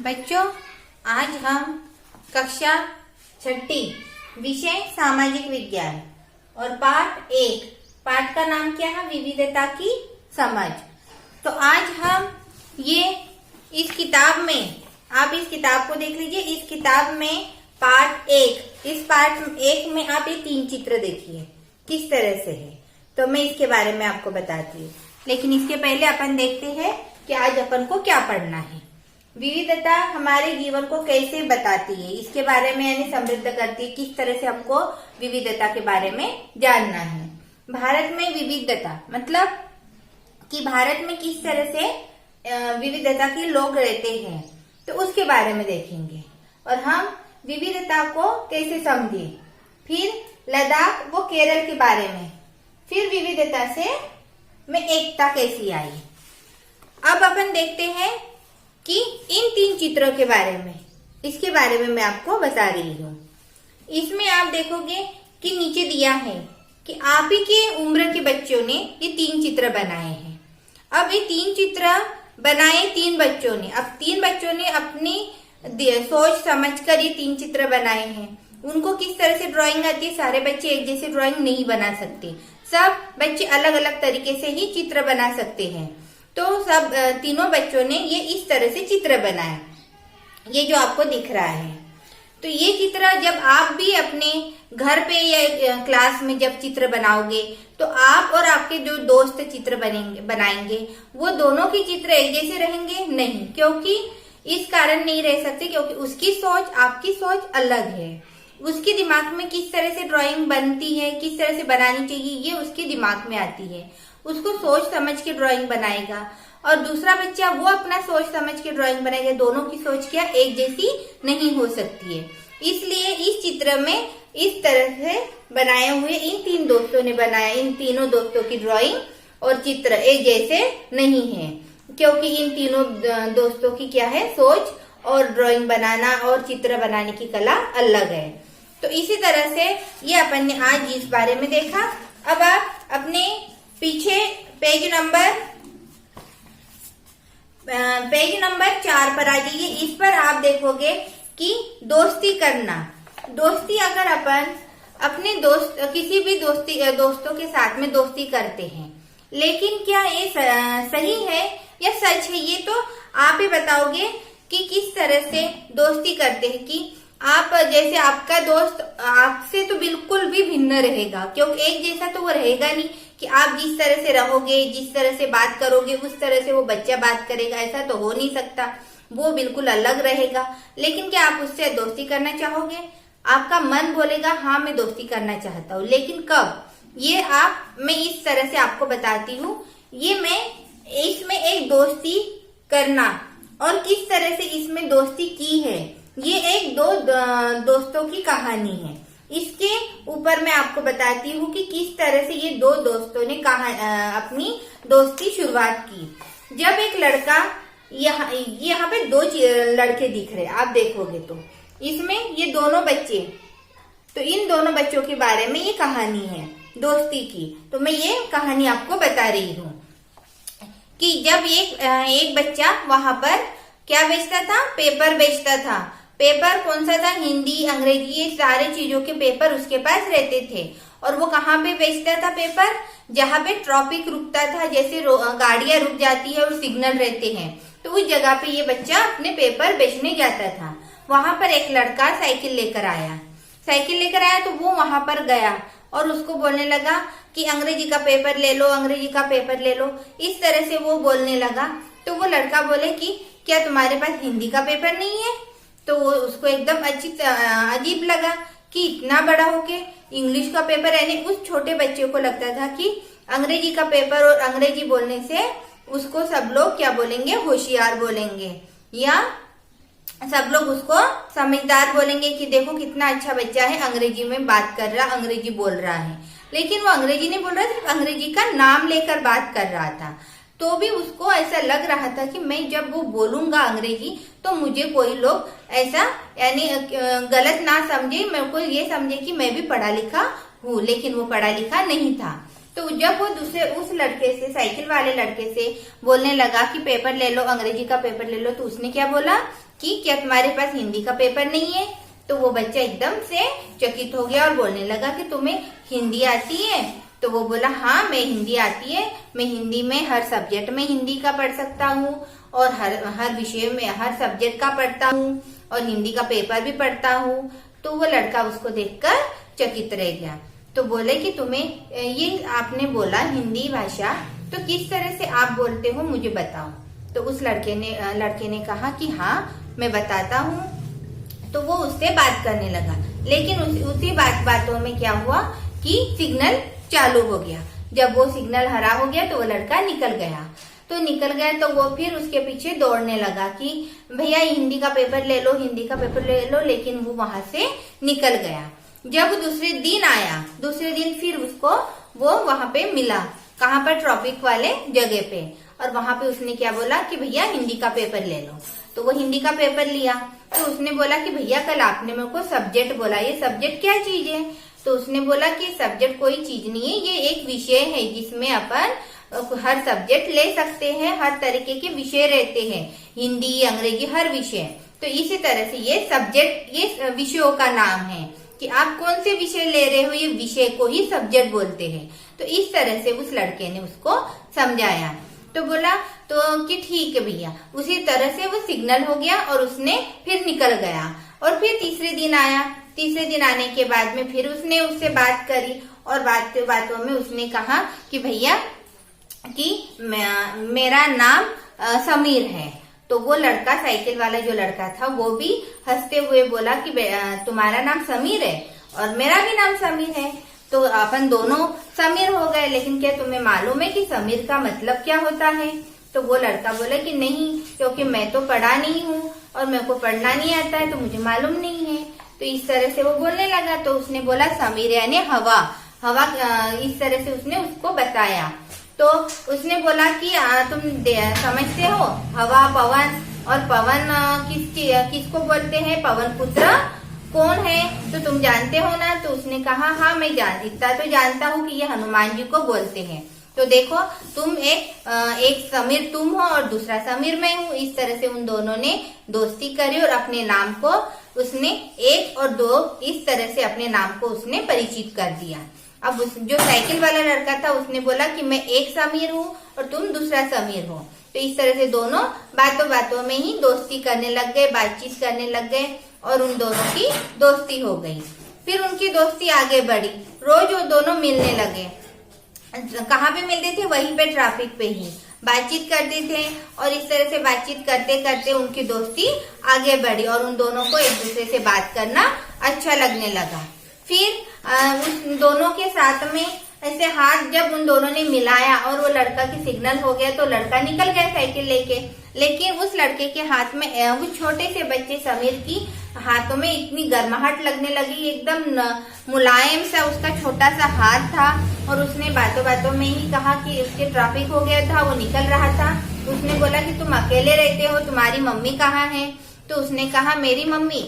बच्चों, आज हम कक्षा छठी विषय सामाजिक विज्ञान और पाठ का नाम क्या है? विविधता की समझ। तो आज हम इस किताब में, आप इस किताब को देख लीजिए। इस किताब में पाठ एक में आप ये 3 चित्र देखिए किस तरह से है। तो मैं इसके बारे में आपको बताती हूँ, लेकिन इसके पहले अपन देखते हैं कि आज अपन को क्या पढ़ना है। विविधता हमारे जीवन को कैसे बताती है, इसके बारे में यानी समृद्ध करती है। किस तरह से हमको विविधता के बारे में जानना है। भारत में विविधता मतलब कि भारत में किस तरह से विविधता के लोग रहते हैं, तो उसके बारे में देखेंगे। और हम विविधता को कैसे समझे। फिर लद्दाख व केरल के बारे में, फिर विविधता में एकता कैसी आई। अब अपन देखते हैं कि इन 3 चित्रों के बारे में, इसके बारे में मैं आपको बता रही हूँ। इसमें आप देखोगे कि नीचे दिया है कि आप ही के उम्र के बच्चों ने ये 3 चित्र बनाए हैं। अब ये 3 चित्र बनाए 3 बच्चों ने। अब 3 बच्चों ने अपनी सोच समझकर ये 3 चित्र बनाए हैं। उनको किस तरह से ड्राइंग आती है? सारे बच्चे एक जैसे ड्राइंग नहीं बना सकते। सब बच्चे अलग अलग तरीके से ही चित्र बना सकते हैं। तो सब तीनों बच्चों ने ये इस तरह से चित्र बनाया, ये जो आपको दिख रहा है। तो ये चित्र जब आप भी अपने घर पे या क्लास में जब चित्र बनाओगे, तो आप और आपके जो दोस्त चित्र बनाएंगे, वो दोनों के चित्र एक जैसे रहेंगे नहीं। क्योंकि इस कारण नहीं रह सकते, क्योंकि उसकी सोच आपकी सोच अलग है। उसके दिमाग में किस तरह से ड्राइंग बनती है, किस तरह से बनानी चाहिए, ये उसके दिमाग में आती है। उसको सोच समझ के ड्राइंग बनाएगा, और दूसरा बच्चा वो अपना सोच समझ के ड्राइंग बनाएगा। दोनों की सोच क्या एक जैसी नहीं हो सकती है। इसलिए इस चित्र में इस तरह से बनाए हुए इन 3 दोस्तों ने बनाया। इन तीनों दोस्तों की ड्राइंग और चित्र एक जैसे नहीं है, क्योंकि इन तीनों दोस्तों की क्या है, सोच और ड्राइंग बनाना और चित्र बनाने की कला अलग है। तो इसी तरह से ये अपन ने आज इस बारे में देखा। अब आप अपने पीछे पेज नंबर 4 पर आ जाइए। इस पर आप देखोगे कि दोस्ती करना। दोस्ती अगर अपन अपने किसी भी दोस्तों के साथ में दोस्ती करते हैं, लेकिन क्या ये सही है या सच है, ये तो आप ही बताओगे कि किस तरह से दोस्ती करते हैं। कि आप जैसे आपका दोस्त आपसे तो बिल्कुल भी भिन्न रहेगा, क्योंकि एक जैसा तो वो रहेगा नहीं। कि आप जिस तरह से रहोगे, जिस तरह से बात करोगे, उस तरह से वो बच्चा बात करेगा, ऐसा तो हो नहीं सकता। वो बिल्कुल अलग रहेगा। लेकिन क्या आप उससे दोस्ती करना चाहोगे? आपका मन बोलेगा हाँ मैं दोस्ती करना चाहता हूँ, लेकिन कब? ये मैं इस तरह से आपको बताती हूँ। इसमें एक दोस्ती करना और किस तरह से इसमें दोस्ती की है, ये एक दो दोस्तों की कहानी है। इसके ऊपर मैं आपको बताती हूँ कि किस तरह से ये 2 दोस्तों ने अपनी दोस्ती शुरुआत की। जब एक लड़का, यहाँ पे 2 लड़के दिख रहे, आप देखोगे तो इसमें ये दोनों बच्चे, तो इन दोनों बच्चों के बारे में ये कहानी है दोस्ती की। तो मैं ये कहानी आपको बता रही हूँ कि जब एक बच्चा वहां पर क्या बेचता था? पेपर बेचता था। पेपर कौन सा था? हिंदी, अंग्रेजी, ये सारे चीजों के पेपर उसके पास रहते थे। और वो कहाँ पे बेचता था पेपर? जहाँ पे ट्रैफिक रुकता था, जैसे गाड़ियां रुक जाती है और सिग्नल रहते हैं, तो उस जगह पे ये बच्चा अपने पेपर बेचने जाता था। वहां पर एक लड़का साइकिल लेकर आया तो वो वहां पर गया और उसको बोलने लगा कि अंग्रेजी का पेपर ले लो, अंग्रेजी का पेपर ले लो। इस तरह से वो बोलने लगा। तो वो लड़का बोले कि क्या तुम्हारे पास हिंदी का पेपर नहीं है? तो उसको एकदम अजीब लगा कि इतना बड़ा होके इंग्लिश का पेपर, यानी उस छोटे बच्चे को लगता था कि अंग्रेजी का पेपर, और अंग्रेजी बोलने से उसको सब लोग क्या बोलेंगे? होशियार बोलेंगे, या सब लोग उसको समझदार बोलेंगे कि देखो कितना अच्छा बच्चा है, अंग्रेजी में बात कर रहा, अंग्रेजी बोल रहा है। लेकिन वो अंग्रेजी नहीं बोल रहा, सिर्फ अंग्रेजी का नाम लेकर बात कर रहा था। तो भी उसको ऐसा लग रहा था कि मैं जब वो बोलूंगा अंग्रेजी, तो मुझे कोई लोग ऐसा यानी गलत ना समझे, मेरे को ये समझे कि मैं भी पढ़ा लिखा हूँ। लेकिन वो पढ़ा लिखा नहीं था। तो जब वो उस लड़के से, साइकिल वाले लड़के से बोलने लगा कि पेपर ले लो, अंग्रेजी का पेपर ले लो, तो उसने क्या बोला कि क्या तुम्हारे पास हिंदी का पेपर नहीं है? तो वो बच्चा एकदम से चकित हो गया और बोलने लगा कि तुम्हें हिंदी आती है? तो वो बोला हाँ, मैं हिंदी आती है, मैं हिंदी में हर सब्जेक्ट में हिंदी का पढ़ सकता हूँ और हर विषय में हर सब्जेक्ट का पढ़ता हूँ और हिंदी का पेपर भी पढ़ता हूँ। तो वो लड़का उसको देखकर चकित रह गया। तो बोले कि तुम्हें ये आपने बोला हिंदी भाषा, तो किस तरह से आप बोलते हो मुझे बताओ। तो उस लड़के ने कहा कि हाँ मैं बताता हूँ। तो वो उससे बात करने लगा, लेकिन उसी बातों में क्या हुआ कि सिग्नल चालू हो गया। जब वो सिग्नल हरा हो गया तो वो लड़का निकल गया। तो वो फिर उसके पीछे दौड़ने लगा कि भैया हिंदी का पेपर ले लो, हिंदी का पेपर ले लो, लेकिन वो वहां से निकल गया। जब दूसरे दिन आया, दूसरे दिन फिर उसको वो वहां पे मिला, कहाँ पर, ट्रॉफिक वाले जगह पे। और वहां पे उसने क्या बोला कि भैया हिंदी का पेपर ले लो। तो वो हिंदी का पेपर लिया। तो उसने बोला कि भैया कल आपने मेरे को सब्जेक्ट बोला, ये सब्जेक्ट क्या चीज है? तो उसने बोला कि सब्जेक्ट कोई चीज नहीं है, ये एक विषय है जिसमें अपन हर सब्जेक्ट ले सकते हैं, हर तरीके के विषय रहते हैं, हिंदी अंग्रेजी हर विषय। तो इसी तरह से ये सब्जेक्ट, ये विषयों का नाम है कि आप कौन से विषय ले रहे हो, ये विषय को ही सब्जेक्ट बोलते हैं। तो इस तरह से उस लड़के ने उसको समझाया। तो बोला तो कि ठीक है भैया। उसी तरह से वो सिग्नल हो गया और उसने फिर निकल गया। और फिर तीसरे दिन आया। तीसरे दिन आने के बाद में फिर उसने उससे बात करी और बातों में उसने कहा कि भैया कि मेरा नाम समीर है। तो वो लड़का, साइकिल वाला जो लड़का था, वो भी हंसते हुए बोला कि तुम्हारा नाम समीर है और मेरा भी नाम समीर है, तो अपन दोनों समीर हो गए। लेकिन क्या तुम्हें मालूम है कि समीर का मतलब क्या होता है? तो वो लड़का बोला कि नहीं, क्योंकि मैं तो पढ़ा नहीं हूँ और मेरे को पढ़ना नहीं आता है, तो मुझे मालूम नहीं है। तो इस तरह से वो बोलने लगा। तो उसने बोला समीर यानी हवा, हवा, इस तरह से उसने उसको बताया। तो उसने बोला कि तुम समझते हो हवा, पवन, और पवन किसको बोलते हैं? पवन पुत्र कौन है? तो तुम जानते हो ना? तो उसने कहा हाँ मैं इतना तो जानता हूँ कि ये हनुमान जी को बोलते हैं। तो देखो तुम एक समीर तुम हो और दूसरा समीर मैं हूँ। इस तरह से उन दोनों ने दोस्ती करी और अपने नाम को उसने 1 और 2 इस तरह से अपने नाम को उसने परिचित कर दिया। अब जो साइकिल वाला लड़का था उसने बोला कि मैं एक समीर हूँ और तुम दूसरा समीर हो। तो इस तरह से दोनों बातों में ही दोस्ती करने लग गए, बातचीत करने लग गए और उन दोनों की दोस्ती हो गई। फिर उनकी दोस्ती आगे बढ़ी। रोज वो दोनों मिलने लगे। कहाँ पे मिलते थे? वहीं पे, ट्रैफिक पे ही बातचीत करते थे। और इस तरह से बातचीत करते करते उनकी दोस्ती आगे बढ़ी और उन दोनों को एक दूसरे से बात करना अच्छा लगने लगा। फिर उस दोनों के साथ में ऐसे हाथ जब उन दोनों ने मिलाया और वो लड़का की सिग्नल हो गया, तो लड़का निकल गया साइकिल लेके। लेकिन उस लड़के के हाथ में, उस छोटे से बच्चे समीर की हाथों में इतनी गर्माहट लगने लगी, एकदम मुलायम सा उसका छोटा सा हाथ था। और उसने बातों में ही कहा कि उसके ट्रैफिक हो गया था, वो निकल रहा था। उसने बोला कि तुम अकेले रहते हो, तुम्हारी मम्मी कहाँ है? तो उसने कहा मेरी मम्मी,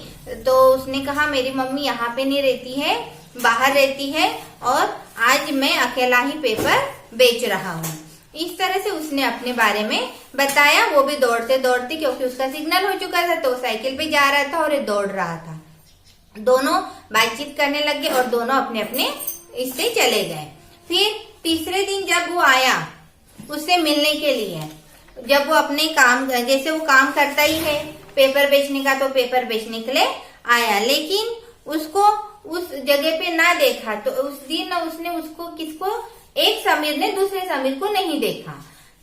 तो उसने कहा मेरी मम्मी यहाँ पे नहीं रहती है, बाहर रहती है और आज मैं अकेला ही पेपर बेच रहा हूँ। इस तरह से उसने अपने बारे में बताया। वो भी दौड़ते दौड़ते, क्योंकि उसका सिग्नल हो चुका था, तो साइकिल पे जा रहा था और ये दौड़ रहा था। दोनों बातचीत करने लगे और दोनों अपने अपने इससे चले गए। फिर तीसरे दिन जब वो आया उससे मिलने के लिए, जब वो अपने काम, जैसे वो काम करता ही है पेपर बेचने का, तो पेपर बेचने के लिए आया, लेकिन उसको उस जगह पे ना देखा। तो उस दिन उसने किसको, एक समीर ने दूसरे समीर को नहीं देखा।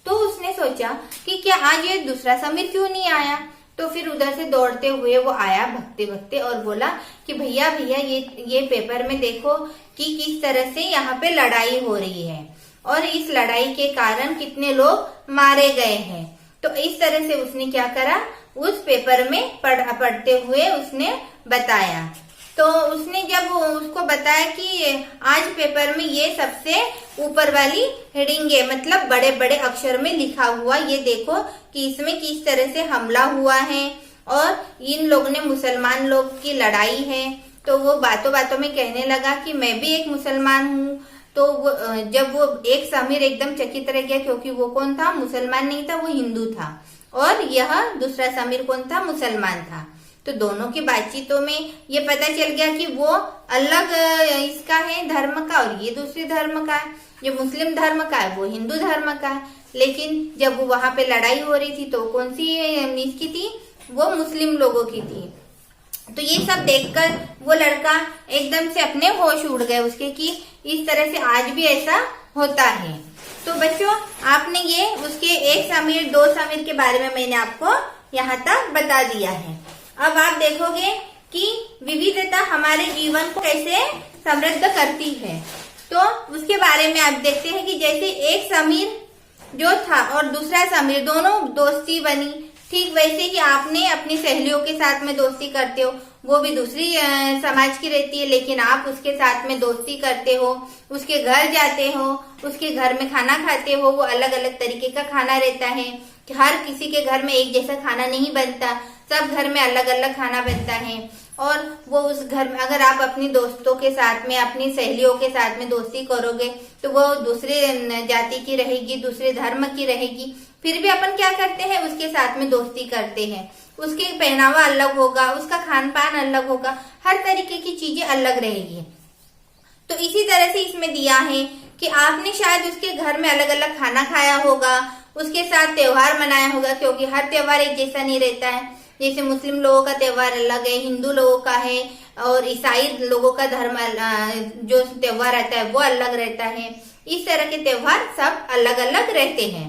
तो उसने सोचा कि क्या आज ये दूसरा समीर क्यों नहीं आया? तो फिर उधर से दौड़ते हुए वो आया भगते भगते और बोला कि भैया ये पेपर में देखो कि किस तरह से यहाँ पे लड़ाई हो रही है और इस लड़ाई के कारण कितने लोग मारे गए हैं। तो इस तरह से उसने क्या करा, उस पेपर में पढ़ते हुए उसने बताया। तो उसने जब उसको बताया कि आज पेपर में ये सबसे ऊपर वाली हेडिंग है, मतलब बड़े बड़े अक्षर में लिखा हुआ, ये देखो कि इसमें किस तरह से हमला हुआ है और इन लोगों ने, मुसलमान लोग की लड़ाई है। तो वो बातों में कहने लगा कि मैं भी एक मुसलमान हूँ। तो जब वो एक समीर एकदम चकित रह गया, क्योंकि वो कौन था, मुसलमान नहीं था, वो हिंदू था। और यह दूसरा समीर कौन था, मुसलमान था। तो दोनों की बातचीतों में ये पता चल गया कि वो अलग इसका है धर्म का और ये दूसरे धर्म का है, जो मुस्लिम धर्म का है वो हिंदू धर्म का है। लेकिन जब वहां पे लड़ाई हो रही थी तो कौन सी इसकी थी, वो मुस्लिम लोगों की थी। तो ये सब देखकर वो लड़का एकदम से अपने होश उड़ गए उसके कि इस तरह से आज भी ऐसा होता है। तो बच्चों आपने ये उसके एक समीर दो समीर के बारे में मैंने आपको यहाँ तक बता दिया है। अब आप देखोगे कि विविधता हमारे जीवन को कैसे समृद्ध करती है। तो उसके बारे में आप देखते हैं कि जैसे एक समीर जो था और दूसरा समीर दोनों दोस्ती बनी, ठीक वैसे ही आपने अपनी सहेलियों के साथ में दोस्ती करते हो, वो भी दूसरी समाज की रहती है, लेकिन आप उसके साथ में दोस्ती करते हो, उसके घर जाते हो, उसके घर में खाना खाते हो, वो अलग अलग तरीके का खाना रहता है कि हर किसी के घर में एक जैसा खाना नहीं बनता, सब घर में अलग अलग खाना बनता है। और वो उस घर में अगर आप अपनी दोस्तों के साथ में अपनी सहेलियों के साथ में दोस्ती करोगे तो वो दूसरे जाति की रहेगी, दूसरे धर्म की रहेगी, फिर भी अपन क्या करते हैं उसके साथ में दोस्ती करते हैं। उसके पहनावा अलग होगा, उसका खान पान अलग होगा, हर तरीके की चीजें अलग रहेगी। तो इसी तरह से इसमें दिया है कि आपने शायद उसके घर में अलग अलग खाना खाया होगा, उसके साथ त्योहार मनाया होगा, क्योंकि हर त्योहार एक जैसा नहीं रहता है। जैसे मुस्लिम लोगों का त्योहार अलग है, हिंदू लोगों का है, और ईसाई लोगों का धर्म जो त्योहार रहता है वो अलग रहता है। इस तरह के त्योहार सब अलग अलग रहते हैं।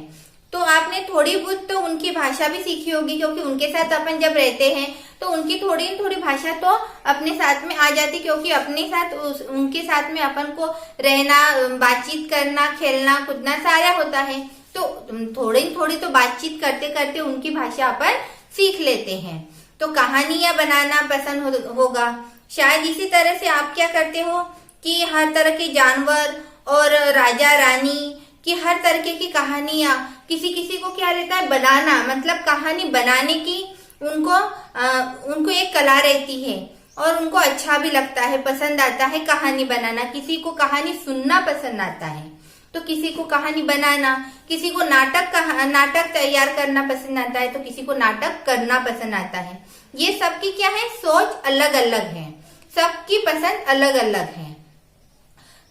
तो आपने थोड़ी बहुत तो उनकी भाषा भी सीखी होगी, क्योंकि उनके साथ अपन जब रहते हैं तो उनकी थोड़ी थोड़ी भाषा तो अपने साथ में आ जाती, क्योंकि अपने साथ उनके साथ में अपन को रहना, बातचीत करना, खेलना कूदना सारा होता है। तो थोड़ी थोड़ी तो बातचीत करते करते उनकी भाषा अपन सीख लेते हैं। तो कहानियां बनाना पसंद होगा शायद। इसी तरह से आप क्या करते हो कि हर तरह के जानवर और राजा रानी की हर तरीके की कहानियां, किसी किसी को क्या रहता है बनाना, मतलब कहानी बनाने की उनको एक कला रहती है और उनको अच्छा भी लगता है, पसंद आता है कहानी बनाना। किसी को कहानी सुनना पसंद आता है, तो किसी को कहानी बनाना, किसी को नाटक तैयार करना पसंद आता है, तो किसी को नाटक करना पसंद आता है। ये सबकी क्या है, सोच अलग अलग है, सबकी पसंद अलग अलग है।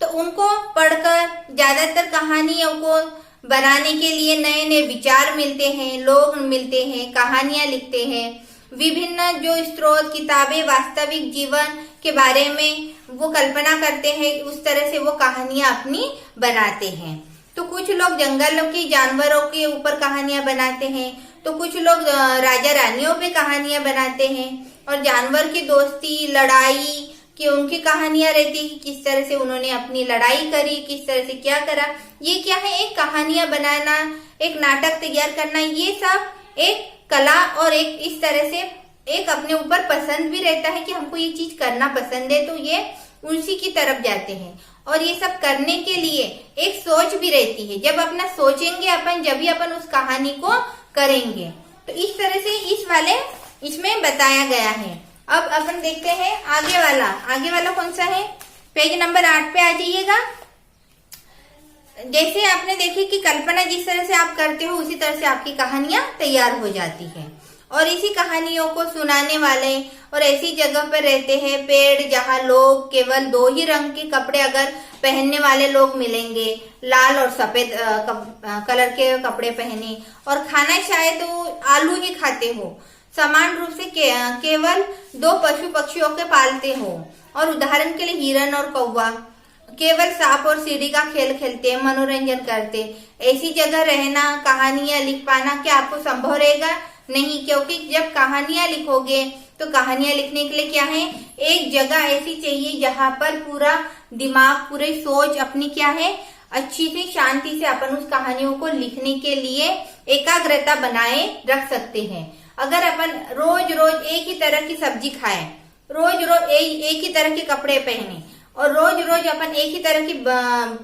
तो उनको पढ़कर ज्यादातर कहानियों को बनाने के लिए नए नए विचार मिलते हैं, लोग मिलते हैं, कहानियां लिखते हैं। विभिन्न जो स्रोत किताबें वास्तविक जीवन के बारे में वो कल्पना करते हैं, उस तरह से वो कहानियां अपनी बनाते हैं। तो कुछ लोग जंगलों की जानवरों के ऊपर कहानियां बनाते हैं, तो कुछ लोग राजा रानियों पे कहानियां बनाते हैं, और जानवर की दोस्ती लड़ाई कि उनकी कहानियां रहती है, किस तरह से उन्होंने अपनी लड़ाई करी, किस तरह से क्या करा। ये क्या है, एक कहानियां बनाना, एक नाटक तैयार करना, ये सब एक कला और एक इस तरह से एक अपने ऊपर पसंद भी रहता है कि हमको ये चीज करना पसंद है, तो ये उसी की तरफ जाते हैं। और ये सब करने के लिए एक सोच भी रहती है, जब अपना सोचेंगे अपन जब भी अपन उस कहानी को करेंगे। तो इस तरह से इसमें बताया गया है। अब अपन देखते हैं आगे वाला कौन सा है, पेज नंबर 8 पे आ जाइएगा। जैसे आपने देखी कि कल्पना जिस तरह से आप करते हो उसी तरह से आपकी कहानियां तैयार हो जाती है। और इसी कहानियों को सुनाने वाले और ऐसी जगह पर रहते हैं पेड़ जहाँ लोग केवल 2 ही रंग के कपड़े अगर पहनने वाले लोग मिलेंगे, लाल और सफेद कलर के कपड़े पहने, और खाना शायद वो आलू ही खाते हो, समान रूप से केवल 2 पशु पक्षियों के पालते हो, और उदाहरण के लिए हिरन और कौवा, केवल सांप और सीढ़ी का खेल खेलते, मनोरंजन करते। ऐसी जगह रहना, कहानियां लिख पाना क्या आपको संभव रहेगा? नहीं, क्योंकि जब कहानियां लिखोगे तो कहानियां लिखने के लिए क्या है, एक जगह ऐसी चाहिए जहां पर पूरा दिमाग, पूरी सोच अपनी क्या है, अच्छी से शांति से अपन उस कहानियों को लिखने के लिए एकाग्रता बनाए रख सकते हैं। अगर अपन रोज रोज एक ही तरह की सब्जी खाएं, रोज रोज एक ही तरह के कपड़े पहने, और रोज रोज अपन एक ही तरह की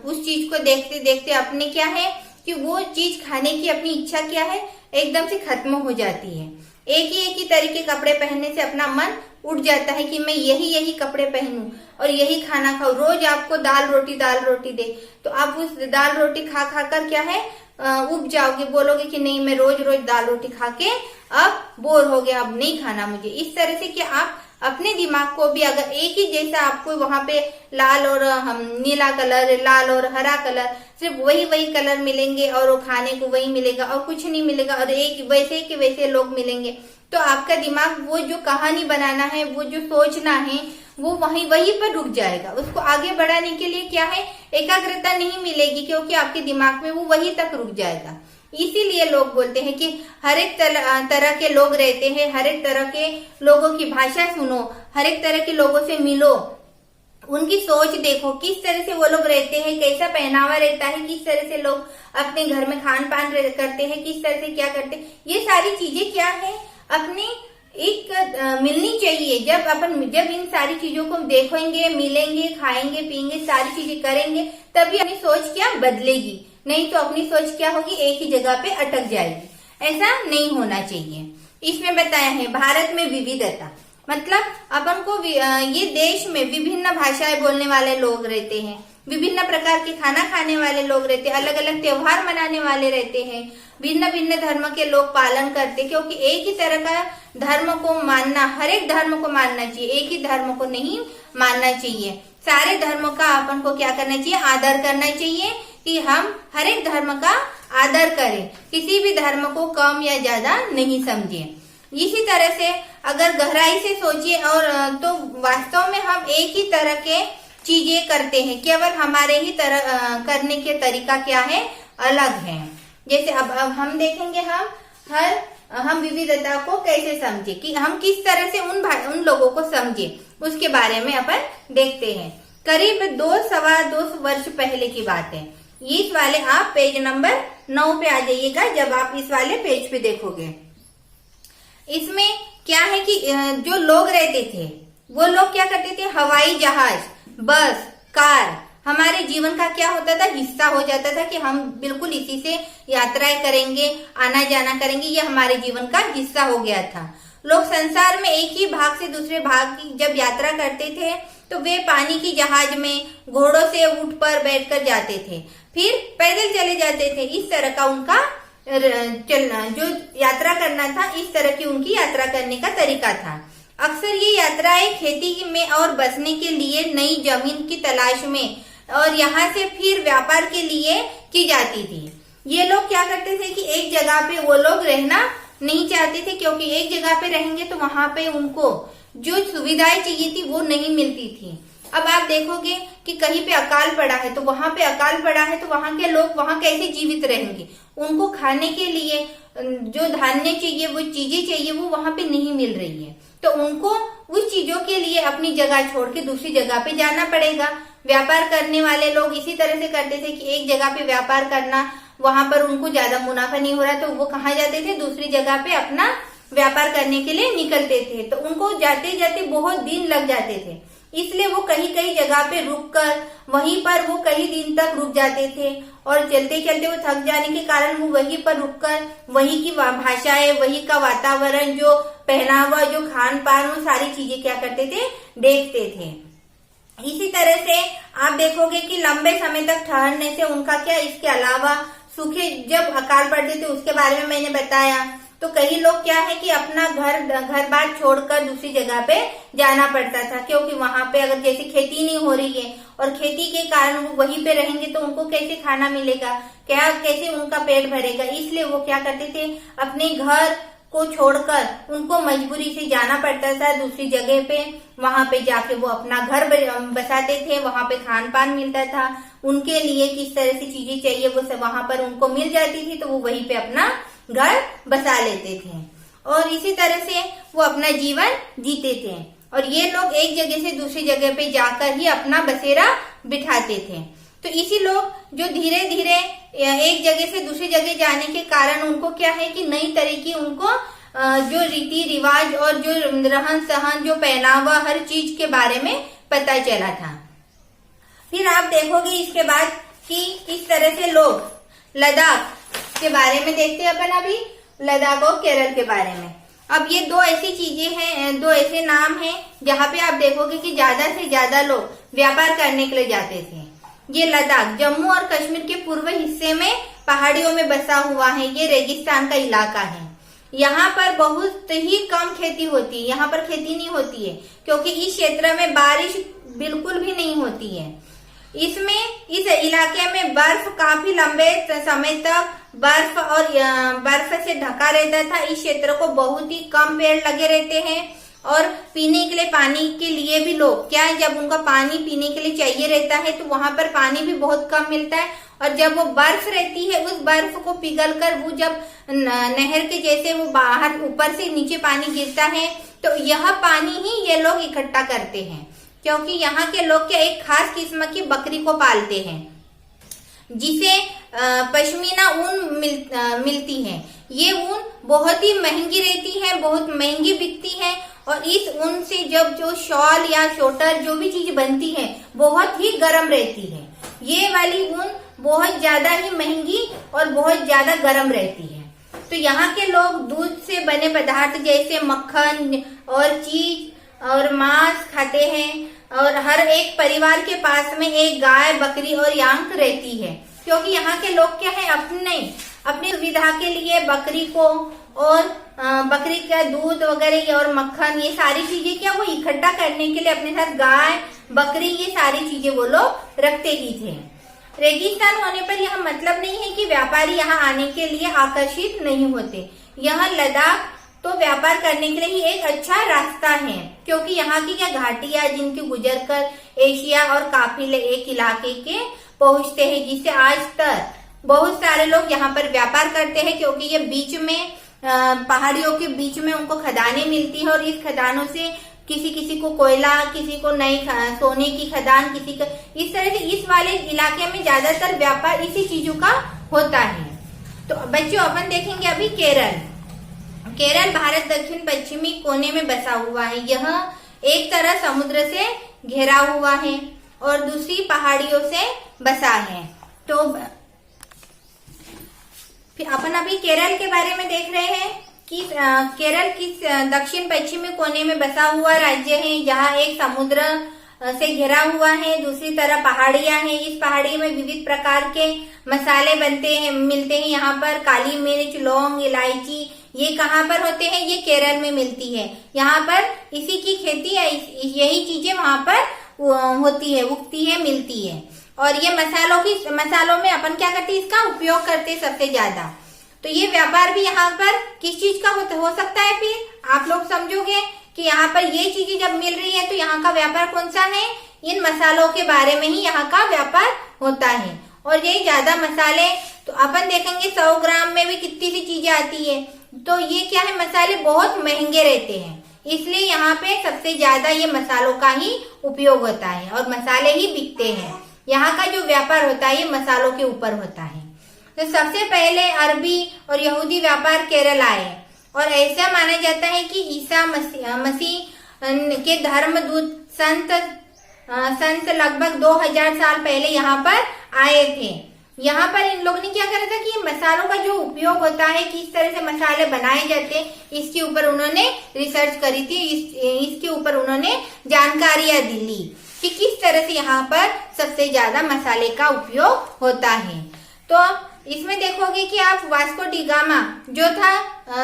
उस चीज को देखते देखते अपने क्या है कि वो चीज खाने की अपनी इच्छा क्या है, एकदम से खत्म हो जाती है। एक ही तरह के कपड़े पहनने से अपना मन उठ जाता है कि मैं यही कपड़े पहनूं और यही खाना खाऊं। रोज आपको दाल रोटी दे तो आप उस दाल रोटी खा कर क्या है, उब जाओगे, बोलोगे कि नहीं मैं रोज रोज दाल रोटी खा के अब बोर हो गया, अब नहीं खाना मुझे। इस तरह से कि आप अपने दिमाग को भी अगर एक ही जैसा आपको वहां पे लाल और नीला कलर, लाल और हरा कलर, सिर्फ वही कलर मिलेंगे और वो खाने को वही मिलेगा और कुछ नहीं मिलेगा और एक वैसे के वैसे लोग मिलेंगे, तो आपका दिमाग वो जो कहानी बनाना है, वो जो सोचना है, वो वही पर रुक जाएगा। उसको आगे बढ़ाने के लिए क्या है, एकाग्रता नहीं मिलेगी, क्योंकि आपके दिमाग में वो वही तक रुक जाएगा। इसीलिए लोग बोलते हैं कि हर एक तरह के लोग रहते हैं, हर एक तरह के लोगों की भाषा सुनो, हर एक तरह के लोगों से मिलो, उनकी सोच देखो, किस तरह से वो लोग रहते हैं, कैसा पहनावा रहता है, किस तरह से लोग अपने घर में खान पान करते हैं, किस तरह से क्या करते हैं, ये सारी चीजें क्या है अपने एक मिलनी चाहिए। जब इन सारी चीजों को देखेंगे, मिलेंगे, खाएंगे, पिएंगे, सारी चीजें करेंगे, तभी अपनी सोच क्या बदलेगी, नहीं तो अपनी सोच क्या होगी, एक ही जगह पे अटक जाएगी। ऐसा नहीं होना चाहिए। इसमें बताया है भारत में विविधता, मतलब अपन को ये देश में विभिन्न भाषाएं बोलने वाले लोग रहते हैं, विभिन्न प्रकार के खाना खाने वाले लोग रहते हैं, अलग अलग त्योहार मनाने वाले रहते हैं, भिन्न भिन्न धर्म के लोग पालन करते, क्योंकि एक ही तरह का धर्म को मानना, हर एक धर्म को मानना चाहिए, एक ही धर्म को नहीं मानना चाहिए। सारे धर्मों का अपन को क्या करना चाहिए, आदर करना चाहिए, कि हम हर एक धर्म का आदर करें, किसी भी धर्म को कम या ज्यादा नहीं समझे। इसी तरह से अगर गहराई से सोचिए और तो वास्तव में हम एक ही तरह के चीजें करते हैं, केवल हमारे ही तरह करने के तरीका क्या है, अलग है। जैसे अब हम देखेंगे हम विविधता को कैसे समझे, कि हम किस तरह से उन लोगों को समझे, उसके बारे में अपन देखते हैं। करीब 2-2.25 वर्ष पहले की बात है। इस वाले आप पेज नंबर 9 पे आ जाइएगा। जब आप इस वाले पेज पे देखोगे, इसमें क्या है कि जो लोग रहते थे वो लोग क्या करते थे, हवाई जहाज, बस, कार हमारे जीवन का क्या होता था, हिस्सा हो जाता था, कि हम बिल्कुल इसी से यात्राएं करेंगे, आना जाना करेंगे, ये हमारे जीवन का हिस्सा हो गया था। लोग संसार में एक ही भाग से दूसरे भाग की जब यात्रा करते थे तो वे पानी की जहाज में घोड़ों से ऊंट पर बैठकर जाते थे, फिर पैदल चले जाते थे। इस तरह का उनका चलना, जो यात्रा करना था, इस तरह की उनकी यात्रा करने का तरीका था। अक्सर ये यात्राएं खेती में और बसने के लिए, नई जमीन की तलाश में और यहाँ से फिर व्यापार के लिए की जाती थी। ये लोग क्या करते थे कि एक जगह पे वो लोग रहना नहीं चाहते थे, क्योंकि एक जगह पे रहेंगे तो वहां पे उनको जो सुविधाएं चाहिए थी वो नहीं मिलती थी। अब आप देखोगे कि कहीं पे अकाल पड़ा है, तो वहां पे अकाल पड़ा है तो वहां के लोग वहां कैसे जीवित रहेंगे, उनको खाने के लिए जो धान्य चाहिए, वो चीजें चाहिए, वो वहां पे नहीं मिल रही है, तो उनको उस चीजों के लिए अपनी जगह छोड़ के दूसरी जगह पे जाना पड़ेगा। व्यापार करने वाले लोग इसी तरह से करते थे कि एक जगह पे व्यापार करना, वहां पर उनको ज्यादा मुनाफा नहीं हो रहा, तो वो कहाँ जाते थे, दूसरी जगह पे अपना व्यापार करने के लिए निकलते थे। तो उनको जाते जाते बहुत दिन लग जाते थे, इसलिए वो कहीं कहीं जगह पे रुककर वहीं पर वो कई दिन तक रुक जाते थे, और चलते चलते वो थक जाने के कारण वो वहीं पर रुककर वहीं की भाषाएं, वहीं का वातावरण, जो पहनावा, जो खान पान, वो सारी चीजें क्या करते थे, देखते थे। इसी तरह से आप देखोगे कि लंबे समय तक ठहरने से उनका क्या, इसके अलावा सूखे जब अकाल पड़ते थे उसके बारे में मैंने बताया, तो कई लोग क्या है कि अपना घर बार छोड़कर दूसरी जगह पे जाना पड़ता था, क्योंकि वहां पे अगर जैसे खेती नहीं हो रही है और खेती के कारण वो वहीं पे रहेंगे तो उनको कैसे खाना मिलेगा, क्या कैसे उनका पेट भरेगा, इसलिए वो क्या करते थे, अपने घर को छोड़कर उनको मजबूरी से जाना पड़ता था दूसरी जगह पे। वहां पे जाके वो अपना घर बसाते थे, वहां पे खान पान मिलता था, उनके लिए किस तरह से चीजें चाहिए वो सब वहां पर उनको मिल जाती थी, तो वो वहीं पे अपना घर बसा लेते थे और इसी तरह से वो अपना जीवन जीते थे। और ये लोग एक जगह से दूसरी जगह पे जाकर ही अपना बसेरा बिठाते थे। तो इसी लोग जो धीरे धीरे एक जगह से दूसरी जगह जाने के कारण उनको क्या है कि नई तरह की उनको जो रीति रिवाज और जो रहन सहन, जो पहनावा, हर चीज के बारे में पता चला था। फिर आप देखोगे इसके बाद कि किस तरह से लोग लद्दाख के बारे में देखते हैं अपन अभी, लद्दाख और केरल के बारे में। अब ये दो ऐसी चीजें हैं, दो ऐसे नाम हैं जहाँ पे आप देखोगे कि ज्यादा से ज्यादा लोग व्यापार करने के लिए जाते थे। ये लद्दाख जम्मू और कश्मीर के पूर्व हिस्से में पहाड़ियों में बसा हुआ है, ये रेगिस्तान का इलाका है। यहाँ पर बहुत ही कम खेती होती है, यहाँ पर खेती नहीं होती है क्योंकि इस क्षेत्र में बारिश बिल्कुल भी नहीं होती है। इस इलाके में बर्फ काफी लंबे समय तक बर्फ से ढका रहता था। इस क्षेत्र को बहुत ही कम पेड़ लगे रहते हैं और पीने के लिए, पानी के लिए भी लोग क्या है, जब उनका पानी पीने के लिए चाहिए रहता है तो वहां पर पानी भी बहुत कम मिलता है। और जब वो बर्फ रहती है, उस बर्फ को पिघलकर वो जब नहर के जैसे वो बाहर ऊपर से नीचे पानी गिरता है तो यह पानी ही ये लोग इकट्ठा करते हैं, क्योंकि यहाँ के लोग क्या एक खास किस्म की बकरी को पालते हैं जिसे पश्मीना ऊन मिलती है। ये ऊन बहुत ही महंगी रहती है, बहुत महंगी बिकती है और इस ऊन से जब जो शॉल या स्वेटर जो भी चीज बनती है बहुत ही गर्म रहती है। ये वाली ऊन बहुत ज्यादा ही महंगी और बहुत ज्यादा गर्म रहती है। तो यहाँ के लोग दूध से बने पदार्थ जैसे मक्खन और चीज और मांस खाते हैं और हर एक परिवार के पास में एक गाय, बकरी और यांक रहती है, क्योंकि यहाँ के लोग क्या है अपनी सुविधा के लिए बकरी को और बकरी का दूध वगैरह और मक्खन ये सारी चीजें क्या वो इकट्ठा करने के लिए अपने साथ गाय, बकरी ये सारी चीजें वो लोग रखते ही थे। रेगिस्तान होने पर यह मतलब नहीं है कि व्यापारी यहाँ आने के लिए आकर्षित नहीं होते। यह लद्दाख तो व्यापार करने के लिए ही एक अच्छा रास्ता है, क्योंकि यहाँ की क्या घाटियां जिनके गुजरकर एशिया और काफिले एक इलाके के पहुंचते हैं, जिससे आज तक बहुत सारे लोग यहाँ पर व्यापार करते हैं, क्योंकि ये बीच में पहाड़ियों के बीच में उनको खदानें मिलती है और इस खदानों से किसी को कोयला, किसी को नई सोने की खदान, किसी का इस तरह से इस वाले इलाके में ज्यादातर व्यापार इसी चीजों का होता है। तो बच्चों अपन देखेंगे अभी केरल भारत दक्षिण पश्चिमी कोने में बसा हुआ है। यह एक तरह समुद्र से घिरा हुआ है और दूसरी पहाड़ियों से बसा है। तो फिर अपन अभी केरल के बारे में देख रहे हैं कि केरल किस दक्षिण पश्चिमी कोने में बसा हुआ राज्य है, जहाँ एक समुद्र से घिरा हुआ है, दूसरी तरफ पहाड़ियां हैं। इस पहाड़ी में विविध प्रकार के मसाले मिलते हैं। यहाँ पर काली मिर्च, लौंग, इलायची ये कहाँ पर होते हैं, ये केरल में मिलती है। यहाँ पर इसी की खेती है, यही चीजें वहां पर होती है, उगती है, मिलती है। और ये मसालों में अपन क्या करते हैं, इसका उपयोग करते हैं सबसे ज्यादा। तो ये व्यापार भी यहाँ पर किस चीज का हो सकता है, फिर आप लोग समझोगे कि यहाँ पर ये चीजें जब मिल रही है तो यहाँ का व्यापार कौन सा है, इन मसालों के बारे में ही यहाँ का व्यापार होता है। और ये ज्यादा मसाले तो अपन देखेंगे 100 ग्राम में भी कितनी सी चीजें आती है। तो ये क्या है, मसाले बहुत महंगे रहते हैं, इसलिए यहाँ पे सबसे ज्यादा ये मसालों का ही उपयोग होता है और मसाले ही बिकते हैं। यहाँ का जो व्यापार होता है ये मसालों के ऊपर होता है। तो सबसे पहले अरबी और यहूदी व्यापार केरल आए और ऐसा माना जाता है कि ईसा मसीह के धर्मदूत संत लगभग 2000 साल पहले यहाँ पर आए थे। यहाँ पर इन लोगों ने क्या करा था कि मसालों का जो उपयोग होता है, किस तरह से मसाले बनाए जाते हैं, इसके ऊपर उन्होंने रिसर्च करी थी। इसके ऊपर उन्होंने जानकारियां दी कि किस तरह से यहाँ पर सबसे ज्यादा मसाले का उपयोग होता है। तो इसमें देखोगे कि आप वास्को डी गामा जो था,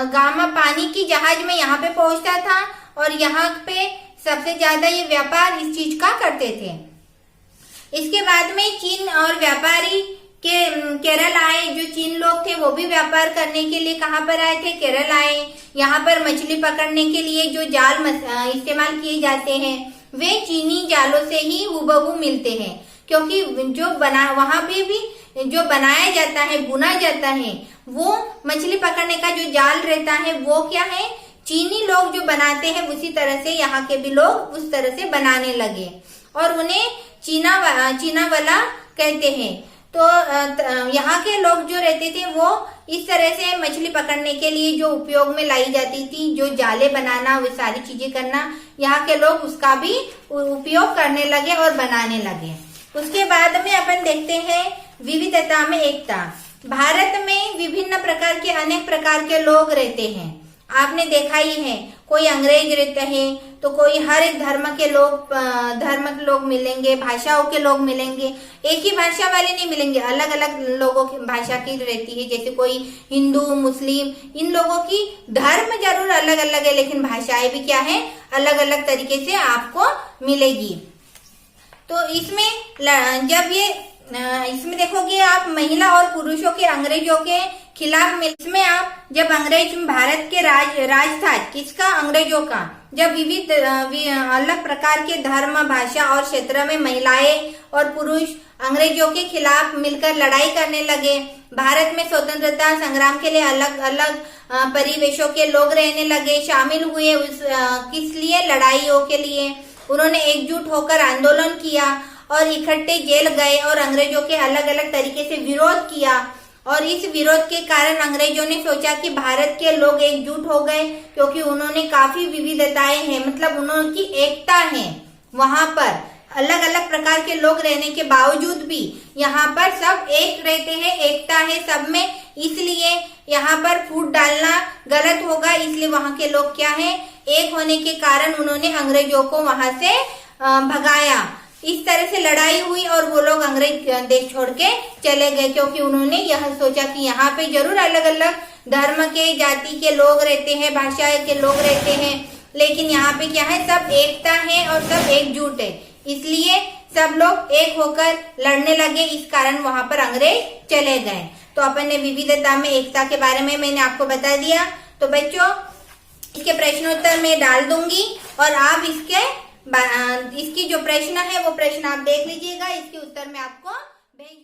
गामा पानी की जहाज में यहाँ पे पहुंचता था और यहाँ पे सबसे ज्यादा ये व्यापार इस चीज का करते थे। इसके बाद में चीन और व्यापारी के केरल आए। जो चीन लोग थे वो भी व्यापार करने के लिए कहाँ पर आए थे, केरल आए। यहाँ पर मछली पकड़ने के लिए जो जाल इस्तेमाल किए जाते हैं वे चीनी जालों से ही हूबहू मिलते हैं, क्योंकि वहां पे भी जो बनाया जाता है, बुना जाता है, वो मछली पकड़ने का जो जाल रहता है वो क्या है, चीनी लोग जो बनाते हैं उसी तरह से यहाँ के भी लोग उस तरह से बनाने लगे और उन्हें चीना वाला कहते हैं। तो यहाँ के लोग जो रहते थे वो इस तरह से मछली पकड़ने के लिए जो उपयोग में लाई जाती थी, जो जाले बनाना, वो सारी चीजें करना, यहाँ के लोग उसका भी उपयोग करने लगे और बनाने लगे। उसके बाद में अपन देखते हैं विविधता में एकता। भारत में विभिन्न प्रकार के अनेक प्रकार के लोग रहते हैं। आपने देखा ही है, कोई अंग्रेज रहते हैं तो कोई हर एक धर्म के लोग मिलेंगे, भाषाओं के लोग मिलेंगे, एक ही भाषा वाले नहीं मिलेंगे, अलग अलग लोगों की भाषा की रहती है। जैसे कोई हिंदू, मुस्लिम, इन लोगों की धर्म जरूर अलग अलग है, लेकिन भाषाएं भी क्या है, अलग अलग तरीके से आपको मिलेगी। तो इसमें देखोगे आप महिला और पुरुषों के अंग्रेजों के खिलाफ इसमें आप जब अंग्रेज भारत के राज था, किसका, अंग्रेजों का, जब विविध अलग प्रकार के धर्म, भाषा और क्षेत्र में महिलाएं और पुरुष अंग्रेजों के खिलाफ मिलकर लड़ाई करने लगे। भारत में स्वतंत्रता संग्राम के लिए अलग अलग परिवेशों के लोग रहने लगे, शामिल हुए किस लिए, लड़ाइयों के लिए। उन्होंने एकजुट होकर आंदोलन किया और इकट्ठे जेल गए और अंग्रेजों के अलग अलग तरीके से विरोध किया। और इस विरोध के कारण अंग्रेजों ने सोचा कि भारत के लोग एकजुट हो गए, क्योंकि उन्होंने काफी विविधताएं हैं, मतलब उन्होंने एकता है, वहां पर अलग अलग प्रकार के लोग रहने के बावजूद भी यहाँ पर सब एक रहते हैं, एकता है सब में, इसलिए यहाँ पर फूट डालना गलत होगा। इसलिए वहां के लोग क्या है, एक होने के कारण उन्होंने अंग्रेजों को वहां से भगाया। इस तरह से लड़ाई हुई और वो लोग अंग्रेज देश छोड़ के चले गए, क्योंकि उन्होंने यह सोचा कि यहाँ पे जरूर अलग अलग धर्म के, जाति के लोग रहते हैं, भाषा के लोग रहते हैं, लेकिन यहाँ पे क्या है, सब एकता है और सब एकजुट है, इसलिए सब लोग एक होकर लड़ने लगे। इस कारण वहां पर अंग्रेज चले गए। तो अपन ने विविधता में एकता के बारे में मैंने आपको बता दिया। तो बच्चों, इसके प्रश्नोत्तर मैं डाल दूंगी और आप इसकी जो प्रश्न है वो प्रश्न आप देख लीजिएगा, इसके उत्तर मैं आपको भेज